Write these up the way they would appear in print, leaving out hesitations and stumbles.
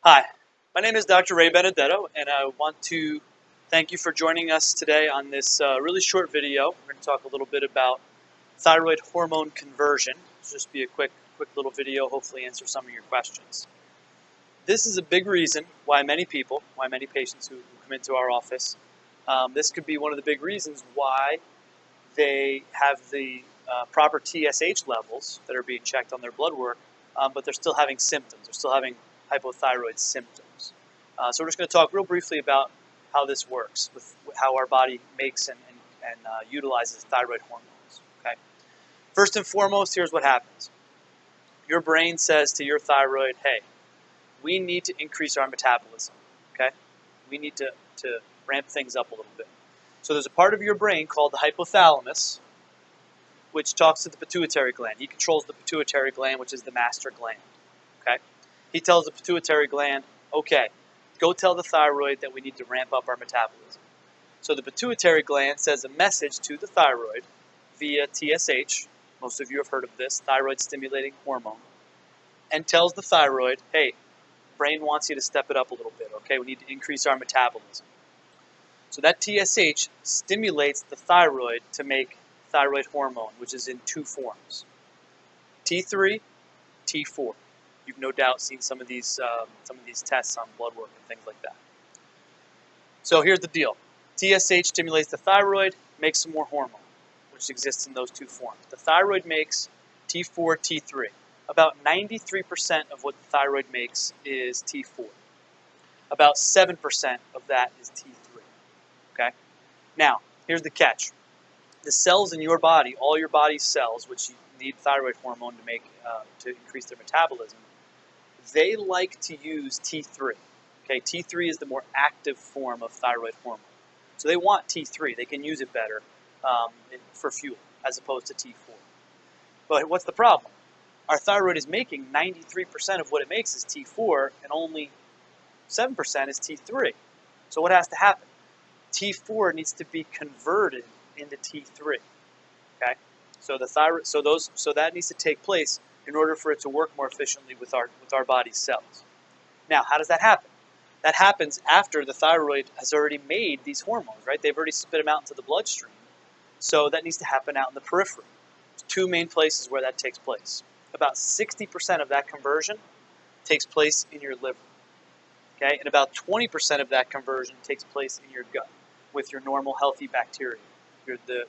Hi, my name is Dr. Ray Benedetto, and I want to thank you for joining us today on this really short video. We're going to talk a little bit about thyroid hormone conversion. It'll just be a quick little video, hopefully answer some of your questions. This is a big reason why many patients who come into our office, this could be one of the big reasons why they have the proper TSH levels that are being checked on their blood work, but they're still having symptoms. They're still having hypothyroid symptoms. So we're just going to talk real briefly about how this works, with how our body makes and utilizes thyroid hormones. Okay. First and foremost, here's what happens. Your brain says to your thyroid, hey, we need to increase our metabolism. Okay. We need to ramp things up a little bit. So there's a part of your brain called the hypothalamus, which talks to the pituitary gland. He controls the pituitary gland, which is the master gland. Okay. He tells the pituitary gland, okay, go tell the thyroid that we need to ramp up our metabolism. So the pituitary gland sends a message to the thyroid via TSH, most of you have heard of this, thyroid-stimulating hormone, and tells the thyroid, hey, brain wants you to step it up a little bit, okay? We need to increase our metabolism. So that TSH stimulates the thyroid to make thyroid hormone, which is in two forms, T3, T4. You've no doubt seen some of these tests on blood work and things like that. So here's the deal. TSH stimulates the thyroid, makes some more hormone, which exists in those two forms. The thyroid makes T4, T3. About 93% of what the thyroid makes is T4. About 7% of that is T3. Okay? Now, here's the catch. The cells in your body, all your body's cells, which you need thyroid hormone to make to increase their metabolism, they like to use T3. Okay, T3 is the more active form of thyroid hormone. So they want T3. They can use it better for fuel as opposed to T4. But what's the problem? Our thyroid is making 93% of what it makes is T4, and only 7% is T3. So what has to happen? T4 needs to be converted into T3. Okay, so the thyroid, so that needs to take place in order for it to work more efficiently with our body's cells. Now, how does that happen? That happens after the thyroid has already made these hormones, right? They've already spit them out into the bloodstream. So that needs to happen out in the periphery. There's two main places where that takes place. About 60% of that conversion takes place in your liver. Okay, and about 20% of that conversion takes place in your gut with your normal healthy bacteria. The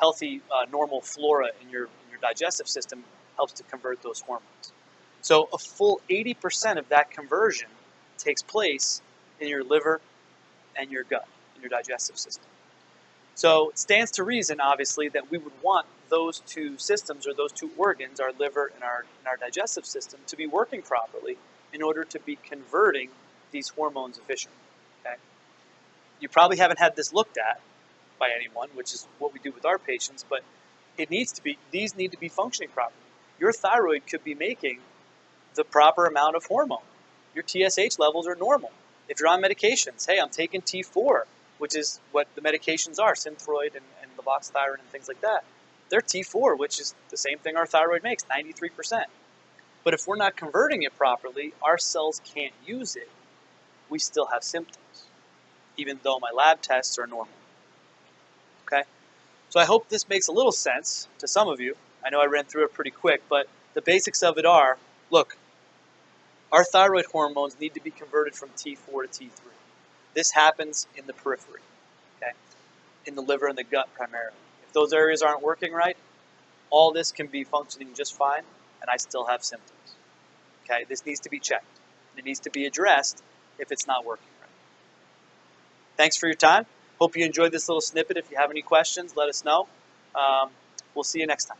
healthy normal flora in your digestive system helps to convert those hormones. So a full 80% of that conversion takes place in your liver and your gut, in your digestive system. So it stands to reason, obviously, that we would want those two systems, or those two organs, our liver and our digestive system, to be working properly in order to be converting these hormones efficiently. Okay? You probably haven't had this looked at by anyone, which is what we do with our patients, but these need to be functioning properly. Your thyroid could be making the proper amount of hormone. Your TSH levels are normal. If you're on medications, hey, I'm taking T4, which is what the medications are, Synthroid and levothyroxine and things like that. They're T4, which is the same thing our thyroid makes, 93%. But if we're not converting it properly, our cells can't use it. We still have symptoms, even though my lab tests are normal. Okay? So I hope this makes a little sense to some of you. I know I ran through it pretty quick, but the basics of it are, look, our thyroid hormones need to be converted from T4 to T3. This happens in the periphery, okay? In the liver and the gut primarily. If those areas aren't working right, all this can be functioning just fine, and I still have symptoms. Okay, this needs to be checked. It needs to be addressed if it's not working right. Thanks for your time. Hope you enjoyed this little snippet. If you have any questions, let us know. We'll see you next time.